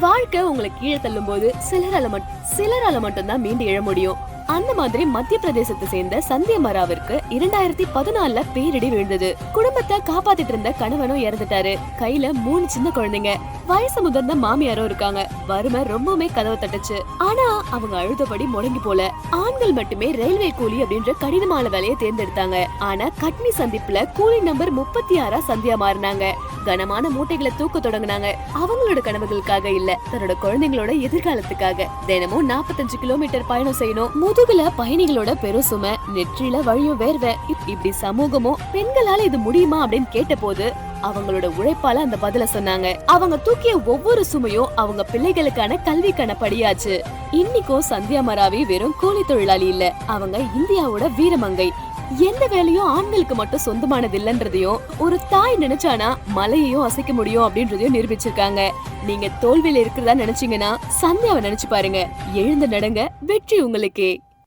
வாழ்க்கை உங்களை கீழே தள்ளும் போது சிலரால மட்டும்தான் மீண்டு எழ முடியும். அந்த மாதிரி மத்திய பிரதேசத்தை சேர்ந்த சந்தியா மராவிற்கு 2014ல பேரிடி விழுந்தது. குடும்பத்தை காப்பாத்திட்டு இருந்த கணவனும் இறந்துட்டாரு. கையில 3 சின்ன குழந்தைங்க, வயசு முதிர்ந்த மாமியாரும் இருக்காங்க. வறுமை ரொம்பவுமே கதவை தட்டுச்சு. ஆனா அவங்க அழுதபடி முடங்கி போல. ஆண்கள் மட்டுமே ரயில்வே கூலி அப்படின்ற கடினமான வேலையை தேர்ந்தெடுத்தாங்க. ஆனா கட்னி சந்திப்புல கூலி நம்பர் 36 சந்தியா மாறினாங்க. கனமான மூட்டைகளை தூக்க தொடங்கினாங்க. அவங்களோட கனவுகளுக்காக இல்ல, தன்னோட குழந்தைங்களோட எதிர்காலத்துக்காக. தினமும் 45 கிலோமீட்டர் பயணம் செய்யணும். முதுகுல பயணிகளோட பெரும் சுமை, நெற்றில வழியும் வேர்வை. இப்படி சமூகமும் பெண்களால இது முடியுமா அப்படின்னு கேட்ட போது அவங்களோட உழைப்பால அந்த பதில சொன்னாங்க. அவங்க தூக்கிய ஒவ்வொரு சுமையும் அவங்க பிள்ளைகளுக்கான கல்விக்கான படியாச்சு. இன்னைக்கும் சந்தியா மராவி வெறும் கூலி தொழிலாளி இல்ல, அவங்க இந்தியாவோட வீரமங்கை. எந்த வேலையும் ஆண்களுக்கு மட்டும் சொந்தமானது இல்லன்றதையும், ஒரு தாய் நினைச்சானா மலையையும் அசைக்க முடியும் அப்படின்றதையும் நிரூபிச்சிருக்காங்க. நீங்க தோல்வியில இருக்கிறதா நினைச்சீங்கன்னா சந்தியாவை நினைச்சு பாருங்க. எழுந்து நடங்க, வெற்றி உங்களுக்கே.